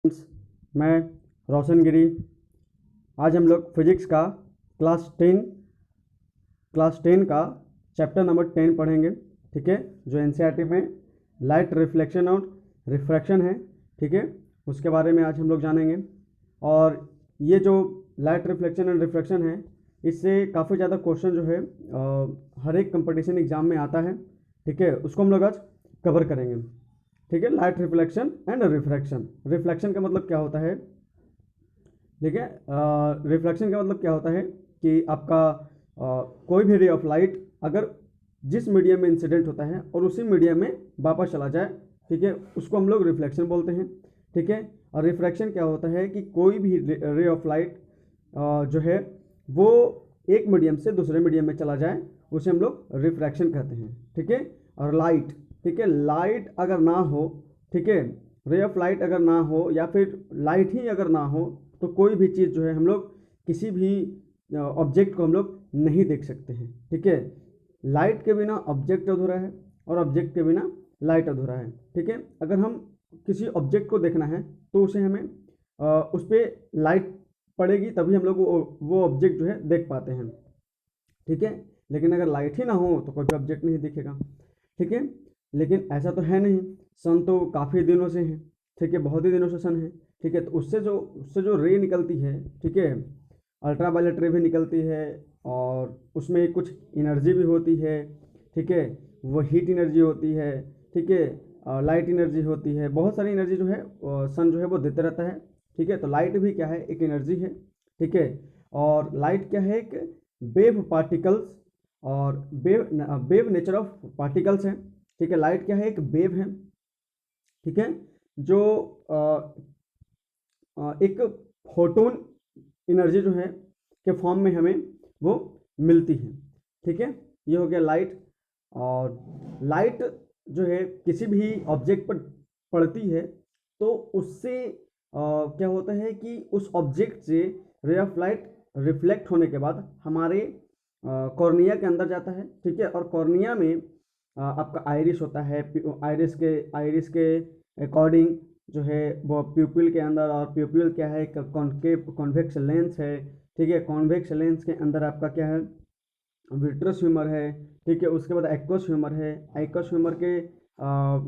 मैं रोशनगिरी। आज हम लोग फिजिक्स का क्लास टेन का चैप्टर नंबर 10 पढ़ेंगे। ठीक है, जो एनसीईआरटी में लाइट रिफ्लेक्शन और रिफ्रैक्शन है, ठीक है, उसके बारे में आज हम लोग जानेंगे। और ये जो लाइट रिफ्लेक्शन एंड रिफ्रैक्शन है, इससे काफ़ी ज़्यादा क्वेश्चन जो है हर एक कंपटीशन एग्जाम में आता है। ठीक है, उसको हम लोग आज कवर करेंगे। ठीक है, light reflection and refraction. Reflection का मतलब क्या होता है, ठीक है, रिफ्लेक्शन का मतलब क्या होता है कि आपका कोई भी रे ऑफ लाइट अगर जिस मीडियम में इंसिडेंट होता है और उसी मीडियम में वापस चला जाए, ठीक है, उसको हम लोग रिफ्लेक्शन बोलते हैं। ठीक है, और रिफ्रैक्शन क्या होता है कि कोई भी रे ऑफ लाइट जो है वो एक मीडियम से दूसरे मीडियम में चला जाए, उसे हम लोग रिफ्रैक्शन कहते हैं। ठीक है, और लाइट, ठीक है, लाइट अगर ना हो, ठीक है, रे ऑफ लाइट अगर ना हो या फिर लाइट ही अगर ना हो, तो कोई भी चीज़ जो है हम लोग किसी भी ऑब्जेक्ट को हम लोग नहीं देख सकते हैं। ठीक है, लाइट के बिना ऑब्जेक्ट अधूरा है और ऑब्जेक्ट के बिना लाइट अधूरा है। ठीक है, अगर हम किसी ऑब्जेक्ट को देखना है तो उसे हमें उस पर लाइट पड़ेगी, तभी हम लोग वो ऑब्जेक्ट जो है देख पाते हैं। ठीक है, लेकिन अगर लाइट ही ना हो तो कोई भी ऑब्जेक्ट नहीं दिखेगा। ठीक है, लेकिन ऐसा तो है नहीं। सन तो काफ़ी दिनों से है, ठीक है, बहुत ही दिनों से सन है। ठीक है, तो उससे जो रे निकलती है, ठीक है, अल्ट्रा वायलेट रे भी निकलती है और उसमें कुछ एनर्जी भी होती है। ठीक है, वो हीट एनर्जी होती है। ठीक है, लाइट एनर्जी होती है, बहुत सारी एनर्जी जो है सन जो है वो देते रहता है। ठीक है, तो लाइट भी क्या है, एक एनर्जी है। ठीक है, और लाइट क्या है, एक वेव पार्टिकल्स और वेव नेचर ऑफ पार्टिकल्स है। ठीक है, लाइट क्या है, एक वेव है। ठीक है, जो एक फोटोन एनर्जी जो है के फॉर्म में हमें वो मिलती है। ठीक है, ये हो गया लाइट। और लाइट जो है किसी भी ऑब्जेक्ट पर पड़ती है तो उससे क्या होता है कि उस ऑब्जेक्ट से रे ऑफ लाइट रिफ्लेक्ट होने के बाद हमारे कॉर्निया के अंदर जाता है। ठीक है, और कॉर्निया में आपका आइरिस होता है। आइरिस के अकॉर्डिंग जो है वो प्यूपिल के अंदर, और प्यूपिल क्या है, कॉन्केव कॉन्वेक्स लेंस है। ठीक है, कॉन्वेक्स लेंस के अंदर आपका क्या है, विट्रस ह्यूमर है। ठीक है, उसके बाद एक्वस ह्यूमर है। एक्वस ह्यूमर के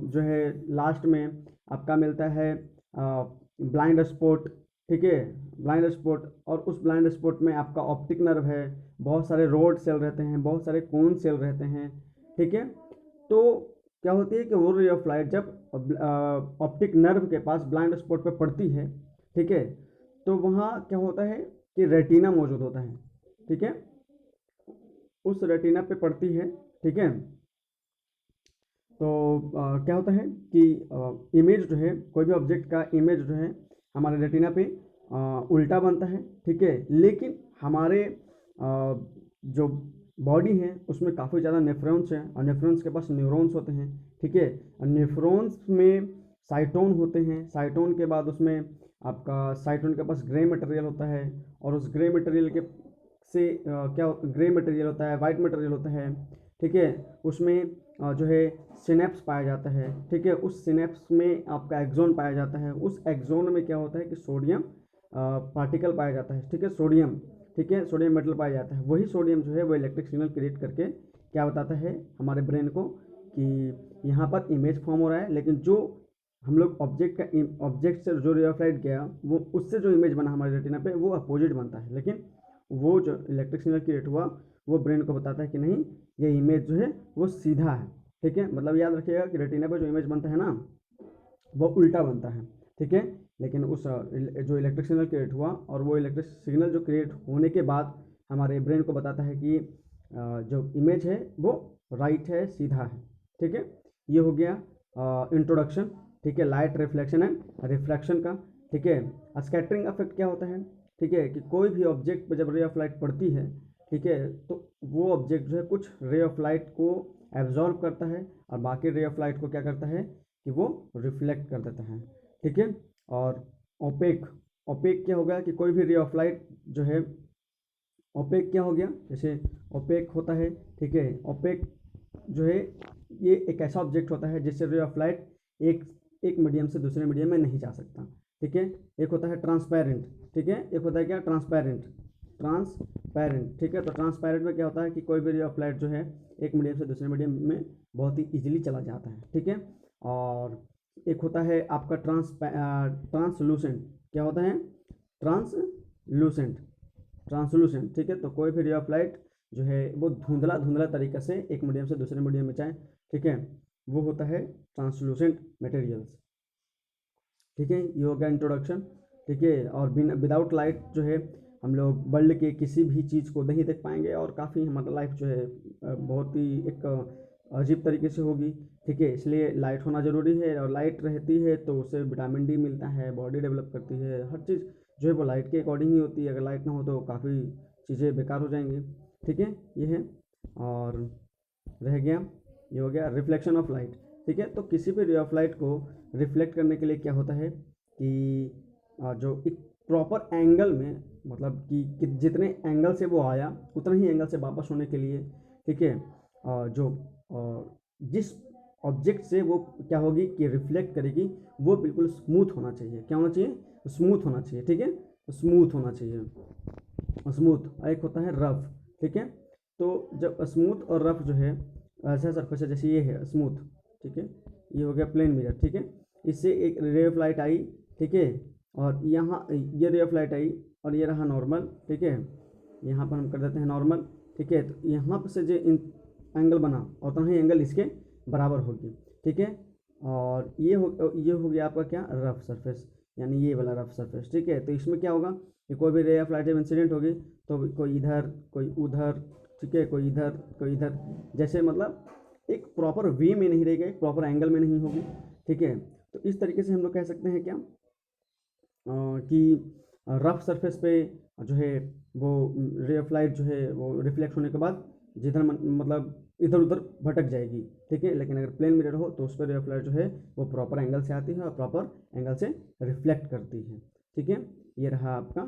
जो है लास्ट में आपका मिलता है ब्लाइंड स्पॉट। ठीक है, ब्लाइंड स्पॉट, और उस ब्लाइंड स्पॉट में आपका ऑप्टिक नर्व है, बहुत सारे रोड सेल रहते हैं, बहुत सारे कोन सेल रहते हैं। ठीक है, तो क्या होती है कि वो रे ऑफ लाइट जब ऑप्टिक नर्व के पास ब्लाइंड स्पॉट पे पड़ती है, ठीक है, तो वहाँ क्या होता है कि रेटिना मौजूद होता है। ठीक है, उस रेटिना पे पड़ती है। ठीक है, तो क्या होता है कि इमेज जो है, कोई भी ऑब्जेक्ट का इमेज जो है हमारे रेटिना पे उल्टा बनता है। ठीक है, लेकिन हमारे जो बॉडी है उसमें काफ़ी ज़्यादा नेफ्रॉन्स हैं और नेफ्रॉन्स के पास न्यूरॉन्स होते हैं। ठीक है, और नेफ्रॉन्स में साइटोन होते हैं। साइटोन के बाद उसमें आपका साइटोन के पास ग्रे मटेरियल होता है, और उस ग्रे मटेरियल के से क्या ग्रे मटेरियल होता है, वाइट मटेरियल होता है। ठीक है, उसमें जो है सिनेप्स पाया जाता है। ठीक है, उस सिनेप्स में आपका एक्सोन पाया जाता है। उस एक्सोन में क्या होता है कि सोडियम पार्टिकल पाया जाता है। ठीक है, सोडियम, ठीक है, सोडियम मेटल पाया जाता है। वही सोडियम जो है वो इलेक्ट्रिक सिग्नल क्रिएट करके क्या बताता है हमारे ब्रेन को कि यहाँ पर इमेज फॉर्म हो रहा है, लेकिन जो हम लोग ऑब्जेक्ट से जो रे ऑफ लाइट गया वो उससे जो इमेज बना हमारे रेटिना पे वो अपोजिट बनता है। लेकिन वो जो इलेक्ट्रिक सिग्नल क्रिएट हुआ वो ब्रेन को बताता है कि नहीं, ये इमेज जो है वो सीधा है। ठीक है, मतलब याद रखिएगा कि रेटिना पर जो इमेज बनता है ना वो उल्टा बनता है। ठीक है, लेकिन उस जो इलेक्ट्रिक सिग्नल क्रिएट हुआ और वो इलेक्ट्रिक सिग्नल जो क्रिएट होने के बाद हमारे ब्रेन को बताता है कि जो इमेज है वो राइट है, सीधा है। ठीक है, ये हो गया इंट्रोडक्शन। ठीक है, लाइट रिफ्लेक्शन एंड रिफ्रैक्शन का। ठीक है, स्कैटरिंग इफेक्ट क्या होता है, ठीक है, कि कोई भी ऑब्जेक्ट पर जब रे ऑफ लाइट पड़ती है, ठीक है, तो वो ऑब्जेक्ट जो है कुछ रे ऑफ लाइट को एब्जॉर्ब करता है और बाकी रे ऑफ लाइट को क्या करता है कि वो रिफ्लेक्ट कर देता है। ठीक है, और ओपेक, ओपेक क्या होगा कि कोई भी रे ऑफ लाइट जो है, ओपेक क्या हो गया, जैसे ओपेक होता है, ठीक है, ओपेक जो है ये एक ऐसा ऑब्जेक्ट होता है जिससे रे ऑफ लाइट एक एक मीडियम से दूसरे मीडियम में नहीं जा सकता। ठीक है। एक होता है ट्रांसपेरेंट, ठीक है, एक होता है क्या, ट्रांसपेरेंट, ट्रांसपेरेंट, ठीक है। तो ट्रांसपेरेंट में क्या होता है कि कोई भी रे ऑफ लाइट जो है एक मीडियम से दूसरे मीडियम में बहुत ही इजीली चला जाता है, ठीक है। और एक होता है आपका ट्रांसलूसेंट, क्या होता है, ट्रांसलूसेंट, ट्रांसलूसेंट, ठीक है। तो कोई भी रे ऑफ लाइट जो है वो धुंधला धुंधला तरीके से एक मीडियम से दूसरे मीडियम में जाए, ठीक है, वो होता है ट्रांसलूसेंट मटेरियल्स, ठीक है। ये हो गया इंट्रोडक्शन, ठीक है। और बिना विदाउट लाइट जो है हम लोग वर्ल्ड के किसी भी चीज़ को नहीं देख पाएंगे और काफ़ी हमारा लाइफ जो है बहुत ही एक अजीब तरीके से होगी, ठीक है। इसलिए लाइट होना ज़रूरी है, और लाइट रहती है तो उससे विटामिन डी मिलता है, बॉडी डेवलप करती है, हर चीज़ जो है वो लाइट के अकॉर्डिंग ही होती है। अगर लाइट ना हो तो काफ़ी चीज़ें बेकार हो जाएंगी, ठीक है, ये है। और रह गया, ये हो गया रिफ्लेक्शन ऑफ लाइट, ठीक है। तो किसी भी रे ऑफ लाइट को रिफ्लेक्ट करने के लिए क्या होता है कि जो एक प्रॉपर एंगल में, मतलब कि जितने एंगल से वो आया उतना ही एंगल से वापस होने के लिए, ठीक है, जो जिस ऑब्जेक्ट से वो क्या होगी कि रिफ्लेक्ट करेगी वो बिल्कुल स्मूथ होना चाहिए, क्या होना चाहिए, स्मूथ होना चाहिए, ठीक है, स्मूथ होना चाहिए, स्मूथ। एक होता है रफ, ठीक है। तो जब स्मूथ और रफ जो है ऐसा सरफेस है, जैसे ये है स्मूथ, ठीक है, ये हो गया प्लेन मिरर, ठीक है। इससे एक रे ऑफ लाइट आई, ठीक है, और यहाँ ये रे ऑफ लाइट आई और ये रहा नॉर्मल, ठीक है। यहाँ पर हम कर देते हैं नॉर्मल, ठीक है। तो यहाँ पर से जो एंगल बना और उतना ही एंगल इसके बराबर होगी, ठीक है। और ये हो गया आपका क्या, रफ सरफेस, यानी ये वाला रफ सरफेस, ठीक है। तो इसमें क्या होगा कि कोई भी रे ऑफ लाइट जब इंसिडेंट होगी तो कोई इधर कोई उधर, ठीक है, कोई इधर कोई इधर, जैसे मतलब एक प्रॉपर वे में नहीं रहेगा, एक प्रॉपर एंगल में नहीं होगी, ठीक है। तो इस तरीके से हम लोग कह सकते हैं क्या कि रफ सरफेस पे जो है वो रे ऑफ लाइट जो है वो रिफ्लेक्ट होने के बाद जिधर मतलब इधर उधर भटक जाएगी, ठीक है। लेकिन अगर प्लेन मिरर हो तो उस पर रे ऑफ लाइट जो है वो प्रॉपर एंगल से आती है और प्रॉपर एंगल से रिफ्लेक्ट करती है, ठीक है। ये रहा आपका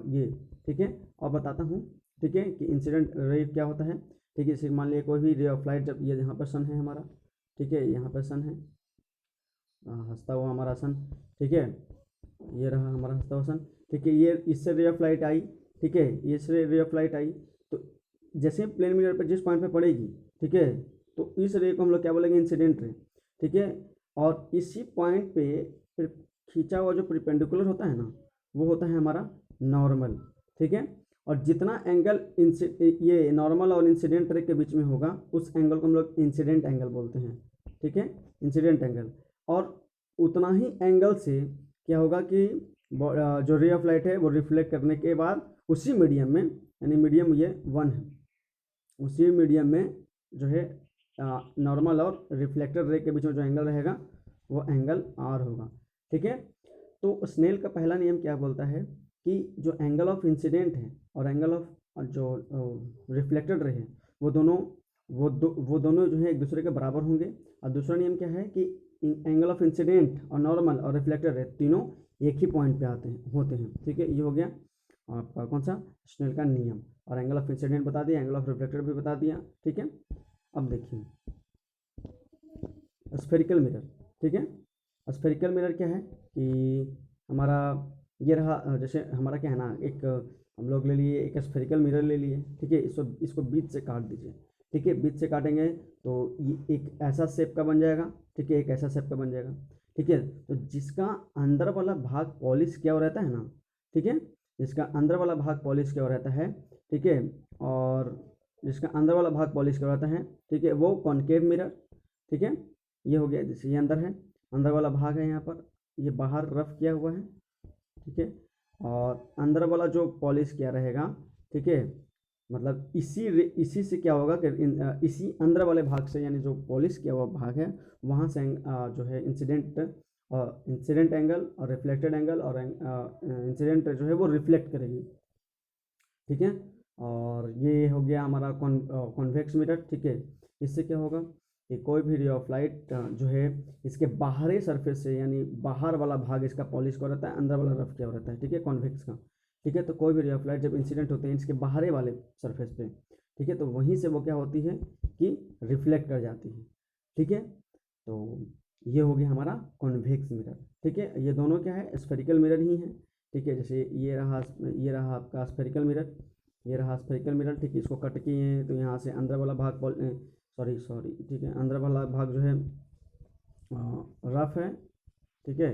ये, ठीक है। और बताता हूँ, ठीक है, कि इंसिडेंट रे क्या होता है, ठीक है। जैसे मान लिया कोई भी रे ऑफ लाइट, जब ये यहाँ पर सन है हमारा, ठीक है, यहाँ पर सन है, हंसता हुआ हमारा सन, ठीक है, ये रहा हमारा हंसता हुआ सन, ठीक है। ये इससे रे ऑफ लाइट आई, ठीक है, इससे रे ऑफ लाइट आई, तो जैसे प्लेन मिरर पर जिस पॉइंट पे पड़ेगी, ठीक है, तो इस रे को हम लोग क्या बोलेंगे, इंसिडेंट रे, ठीक है। और इसी पॉइंट पे फिर खींचा हुआ जो परपेंडिकुलर होता है ना, वो होता है हमारा नॉर्मल, ठीक है। और जितना एंगल ये नॉर्मल और इंसिडेंट रे के बीच में होगा उस एंगल को हम लोग इंसिडेंट एंगल बोलते हैं, ठीक है, इंसिडेंट एंगल। और उतना ही एंगल से क्या होगा कि जो रे ऑफ लाइट है वो रिफ्लेक्ट करने के बाद उसी मीडियम में, यानी मीडियम ये 1 है, उसी मीडियम में जो है नॉर्मल और रिफ्लेक्टेड रे के बीच में जो एंगल रहेगा वो एंगल आर होगा, ठीक है। तो स्नेल का पहला नियम क्या बोलता है कि जो एंगल ऑफ इंसिडेंट है और एंगल ऑफ जो रिफ्लेक्टेड रे है वो दोनों जो है एक दूसरे के बराबर होंगे। और दूसरा नियम क्या है कि एंगल ऑफ इंसिडेंट और नॉर्मल और रिफ्लेक्टेड रे तीनों एक ही पॉइंट पे होते हैं, ठीक है। ये हो गया आपका कौन सा, स्नेल का नियम। और एंगल ऑफ इंसिडेंट बता दिया, एंगल ऑफ रिफ्लेक्टेड भी बता दिया, ठीक है। अब देखिए स्फेरिकल मिरर, ठीक है। स्फेरिकल मिरर क्या है कि हमारा ये रहा, जैसे हमारा क्या है ना, एक हम लोग ले लिए एक स्फेरिकल मिरर ले लिए, ठीक है। इसको बीच से काट दीजिए, ठीक है। बीच से काटेंगे तो ये एक ऐसा शेप का बन जाएगा, ठीक है, एक ऐसा शेप का बन जाएगा, ठीक है। तो जिसका अंदर वाला भाग पॉलिश किया हुआ रहता है ना, ठीक है, जिसका अंदर वाला भाग पॉलिश किया हुआ रहता है, ठीक है, और जिसका अंदर वाला भाग पॉलिश किया रहता है, ठीक है, वो कॉनकेव मिरर, ठीक है। ये हो गया, जैसे ये अंदर है, अंदर वाला भाग है यहाँ पर, ये बाहर रफ किया हुआ है, ठीक है। और अंदर वाला जो पॉलिश किया रहेगा, ठीक है, मतलब इसी से क्या होगा कि इसी अंदर वाले भाग से, यानी जो पॉलिश किया हुआ भाग है वहाँ से जो है इंसिडेंट एंगल और रिफ्लेक्टेड एंगल और इंसिडेंट जो है वो रिफ्लेक्ट करेगी, ठीक है। और ये हो गया हमारा कॉन्वेक्स मिरर, ठीक है। इससे क्या होगा कि कोई भी रे ऑफ लाइट जो है इसके बाहरी सरफेस से, यानी बाहर वाला भाग इसका पॉलिश का रहता है, अंदर वाला रफ किया रहता है, ठीक है, कॉन्वेक्स का, ठीक है। तो कोई भी रे ऑफ लाइट जब इंसिडेंट होते हैं इसके बाहरी वाले सरफेस पे, ठीक है, तो वहीं से वो क्या होती है कि रिफ्लेक्ट कर जाती है, ठीक है। तो ये हो गया हमारा कॉन्वेक्स मिरर, ठीक है। ये दोनों क्या है, स्फेरिकल मिरर ही हैं। ठीक है, जैसे ये रहा आपका स्फेरिकल मिरर, ये रहा स्फेरिकल मिरर। ठीक है, इसको कट किए हैं तो यहाँ से अंदर वाला भाग सॉरी, ठीक है, अंदर वाला भाग जो है रफ है। ठीक है,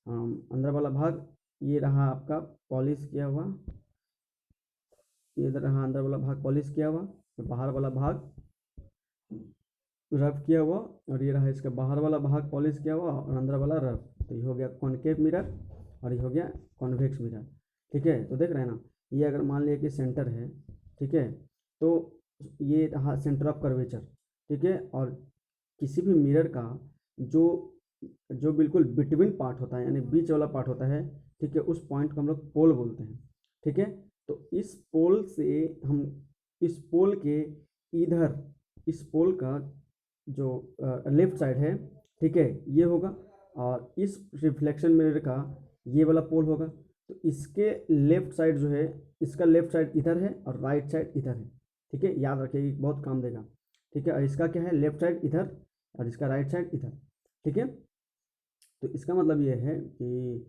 अंदर वाला भाग ये रहा आपका पॉलिश किया हुआ, ये इधर रहा अंदर वाला भाग पॉलिश किया हुआ, तो बाहर वाला भाग रफ किया हुआ, और ये रहा इसका बाहर वाला भाग पॉलिश किया हुआ और अंदर वाला रफ। तो ये हो गया कॉनकेव मिरर और ये हो गया कॉन्वेक्स मिरर। ठीक है, तो देख रहे हैं ना, ये अगर मान लिया कि सेंटर है, ठीक है, तो ये रहा सेंटर ऑफ कर्वेचर। ठीक है, और किसी भी मिरर का जो जो बिल्कुल बिटवीन पार्ट होता है, यानी बीच वाला पार्ट होता है, ठीक है, उस पॉइंट को हम लोग पोल बोलते हैं। ठीक है, तो इस पोल से हम इस पोल के इधर, इस पोल का जो लेफ्ट साइड है, ठीक है, ये होगा, और इस रिफ्लेक्शन मिरर का ये वाला पोल होगा। तो इसके लेफ्ट साइड जो है, इसका लेफ्ट साइड इधर है और राइट साइड इधर है। ठीक है, याद रखिए, बहुत काम देगा। ठीक है, और इसका क्या है, लेफ्ट साइड इधर और इसका राइट साइड इधर। ठीक है, तो इसका मतलब ये है कि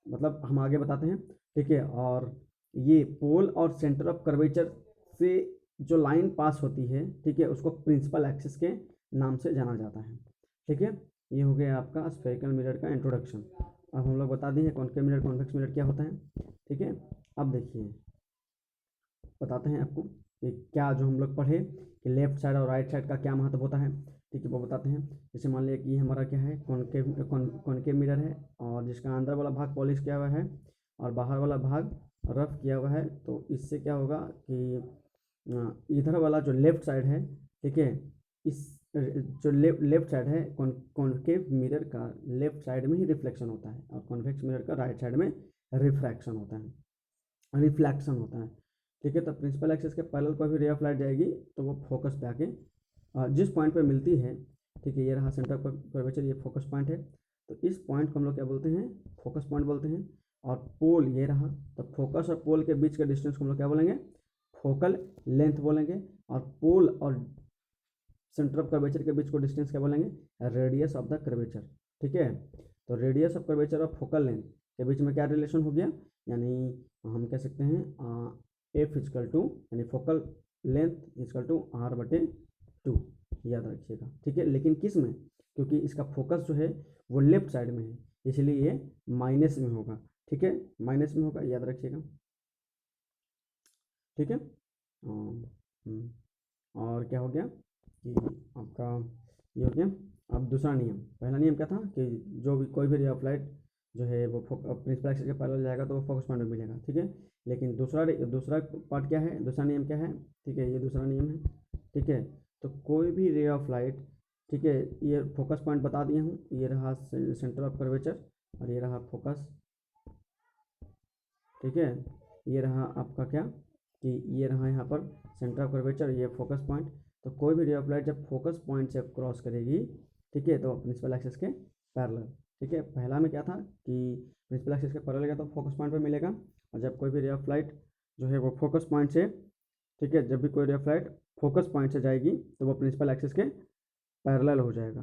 मतलब हम आगे बताते हैं। ठीक है, और ये पोल और सेंटर ऑफ कर्वेचर से जो लाइन पास होती है, ठीक है, उसको प्रिंसिपल एक्सिस के नाम से जाना जाता है। ठीक है, ये हो गया आपका स्फेरिकल मिरर का इंट्रोडक्शन। अब हम लोग बता दिए कॉनकेव मिरर कॉन्वेक्स मिरर क्या होता है। ठीक है, अब देखिए बताते हैं आपको कि क्या जो हम लोग पढ़े कि लेफ्ट साइड और राइट साइड का क्या महत्व होता है। ठीक है, वो बताते हैं। जैसे मान लिया कि हमारा क्या है, कॉनकेव मिरर है और जिसका अंदर वाला भाग पॉलिश किया हुआ है और बाहर वाला भाग रफ किया हुआ है। तो इससे क्या होगा कि इधर वाला जो लेफ्ट साइड है, ठीक है, इस जो लेफ्ट साइड है कॉनकेव मिरर का लेफ्ट साइड में ही रिफ्लेक्शन होता है और कॉन्वेक्स मिरर का राइट साइड में रिफ्रैक्शन होता है, रिफ्लेक्शन होता है। ठीक है, तो प्रिंसिपल एक्सिस के पैरेलल कोई भी रे ऑफ लाइट जाएगी तो वो फोकस पे आके जिस पॉइंट पे मिलती है, ठीक है, ये रहा सेंटर ऑफ कर्वेचर, ये फोकस पॉइंट है। तो इस पॉइंट को हम लोग क्या बोलते हैं, फोकस पॉइंट बोलते हैं। और पोल ये रहा, तो फोकस और पोल के बीच के डिस्टेंस को हम लोग क्या बोलेंगे, फोकल लेंथ बोलेंगे। और पोल और सेंटर ऑफ कर्वेचर के बीच को डिस्टेंस क्या बोलेंगे, रेडियस ऑफ द कर्वेचर। ठीक है, तो रेडियस ऑफ कर्वेचर और फोकल लेंथ के बीच में क्या रिलेशन हो गया, यानी हम कह सकते हैं एफ इजकल टू, यानी focal length equal to R/2, याद रखिएगा। ठीक है, लेकिन किस में, क्योंकि इसका फोकस जो है वो लेफ्ट साइड में है, इसलिए ये माइनस में होगा। ठीक है, माइनस में होगा, याद रखिएगा। ठीक है, और क्या हो गया कि आपका ये हो गया। अब दूसरा नियम, पहला नियम क्या था कि जो भी कोई भी रे ऑफ लाइट जो है वो प्रिंसिपल एक्सिस के पैरेलल जाएगा तो वो फोकस पॉइंट में मिलेगा। ठीक है, लेकिन दूसरा पार्ट क्या है, दूसरा नियम क्या है, ठीक है, ये दूसरा नियम है। ठीक है, तो कोई भी रे ऑफ लाइट, ठीक है, ये फोकस पॉइंट बता दिया हूँ, ये रहा सेंटर ऑफ कर्वेचर और ये रहा फोकस। ठीक है, ये रहा आपका क्या कि ये रहा यहाँ पर सेंटर ऑफ कर्वेचर, ये फोकस पॉइंट। तो कोई भी रे ऑफ लाइट जब फोकस पॉइंट से क्रॉस करेगी, ठीक है, तो प्रिंसिपल एक्सिस के पैरेलल। ठीक है, पहला में क्या था कि प्रिंसिपल एक्सिस के पैरेलल गया तो फोकस पॉइंट पे मिलेगा, और जब कोई भी रे ऑफ लाइट जो है वो फोकस पॉइंट से, ठीक है, जब भी कोई ray of light focus point से जाएगी तो वो प्रिंसिपल एक्सिस के पैरेलल हो जाएगा।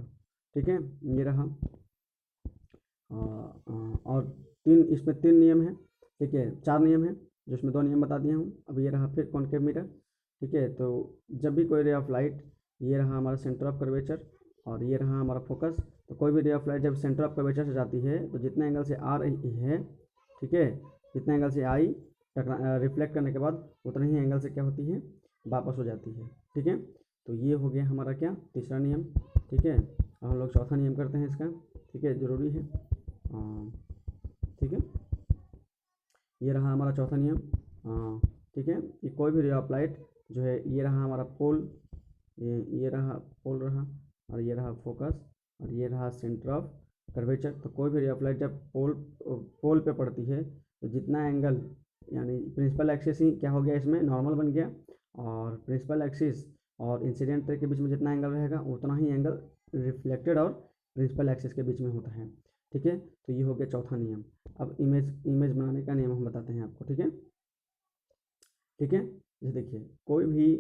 ठीक है, ये रहा। और इसमें 3 नियम हैं। ठीक है, 4 नियम हैं, जिसमें 2 नियम बता दिया हूँ। अब ये रहा फिर कॉनकेव मिरर। ठीक है, तो जब भी कोई रे ऑफ लाइट, ये रहा हमारा सेंटर ऑफ कर्वेचर और ये रहा हमारा फोकस, तो कोई भी रे ऑफ लाइट जब सेंटर ऑफ कर्वेचर से जाती है तो जितने एंगल से आ रही है, ठीक है, जितने एंगल से आई रिफ्लेक्ट करने के बाद उतने ही एंगल से क्या होती है, वापस हो जाती है। ठीक है, तो ये हो गया हमारा क्या, तीसरा नियम। ठीक है, अब हम लोग चौथा नियम करते हैं इसका। ठीक है, ज़रूरी है। ठीक है, ये रहा हमारा चौथा नियम। ठीक है, कि कोई भी रे ऑफ लाइट जो है, ये रहा हमारा पोल, ये रहा पोल रहा, और ये रहा फोकस, और ये रहा सेंटर ऑफ कर्वेचर। तो कोई भी रे ऑफ लाइट जब पोल पे पड़ती है तो जितना एंगल, यानी प्रिंसिपल एक्सिस ही क्या हो गया, इसमें नॉर्मल बन गया, और प्रिंसिपल एक्सिस और इंसिडेंट रे के बीच में जितना एंगल रहेगा उतना ही एंगल रिफ्लेक्टेड और प्रिंसिपल एक्सिस के बीच में होता है। ठीक है, तो ये हो गया चौथा नियम। अब इमेज बनाने का नियम हम बताते हैं आपको। ठीक है, ठीक है, जैसे देखिए कोई भी,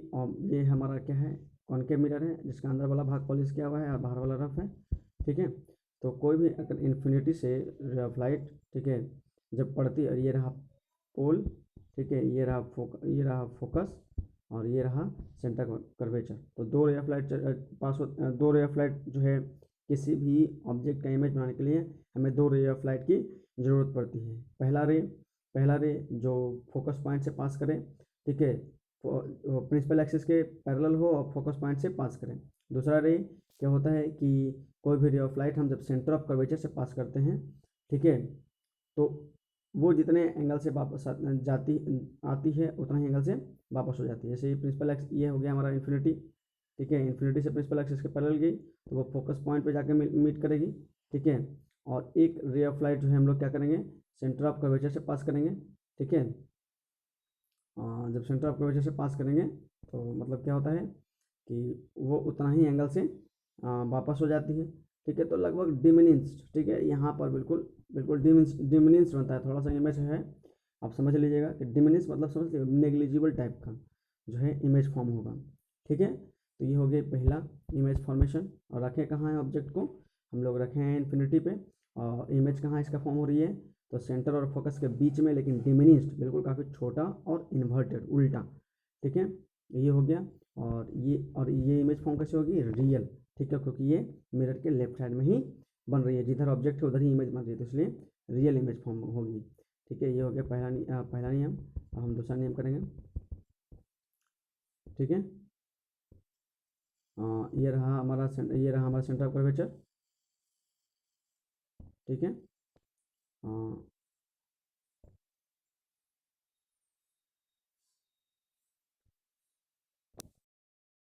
ये हमारा क्या है, कॉनकेव मिरर है जिसका अंदर वाला भाग पॉलिश किया हुआ है और बाहर वाला रफ है। ठीक है, तो कोई भी अगर इन्फिनिटी से रे ऑफ लाइट, ठीक है, जब पड़ती है, ये रहा पोल, ठीक है, ये रहा फोकस और ये रहा सेंटर कर्वेचर। तो दो रे ऑफ लाइट पास हो, दो रे ऑफ लाइट जो है किसी भी ऑब्जेक्ट का इमेज बनाने के लिए हमें दो रे ऑफ लाइट की ज़रूरत पड़ती है। पहला रे जो फोकस पॉइंट से पास करें, ठीक है, प्रिंसिपल एक्सिस के पैरेलल हो और फोकस पॉइंट से पास करें। दूसरा रे क्या होता है कि कोई भी रे ऑफ लाइट हम जब सेंटर ऑफ कर्वेचर से पास करते हैं, ठीक है, तो वो जितने एंगल से वापस आती है उतना ही एंगल से वापस हो जाती है। जैसे ये प्रिंसिपल एक्स, ये हो गया हमारा इन्फिनिटी, ठीक है, इन्फिनिटी से प्रिंसिपल एक्सिस के पैरेलल गई तो वो फोकस पॉइंट पे जाके मीट करेगी, ठीक है। और एक रे ऑफ लाइट जो है हम लोग क्या करेंगे, सेंटर ऑफ कर्वेचर से पास करेंगे, ठीक है। जब सेंटर ऑफ कर्वेचर से पास करेंगे तो मतलब क्या होता है कि वो उतना ही एंगल से वापस हो जाती है, ठीक है। तो लगभग डिमिनिश्ड, ठीक है, यहाँ पर बिल्कुल बिल्कुल डिमिनिश्ड बनता है। थोड़ा सा इमेज है, आप समझ लीजिएगा कि डिमिनिश मतलब समझ लीजिए नेग्लिजिबल टाइप का जो है इमेज फॉर्म होगा, ठीक है। तो ये हो गया पहला इमेज फॉर्मेशन। और रखे कहाँ है ऑब्जेक्ट को, हम लोग रखे हैं इन्फिनिटी पे। और इमेज कहाँ इसका फॉर्म हो रही है, तो सेंटर और फोकस के बीच में, लेकिन डिमिनिश्ड, बिल्कुल काफ़ी छोटा और इन्वर्टेड, उल्टा, ठीक है। ये हो गया। और ये इमेज फॉर्म कैसे होगी, रियल, ठीक है, क्योंकि ये मिरर के लेफ्ट साइड में ही बन रही है, जिधर ऑब्जेक्ट है उधर ही इमेज बन रही है, तो इसलिए रियल इमेज फॉर्म होगी, ठीक है। ये हो गया पहला नियम। अब हम दूसरा नियम करेंगे, ठीक है। ये रहा हमारा सेंटर ऑफ कर्वेचर, ठीक है।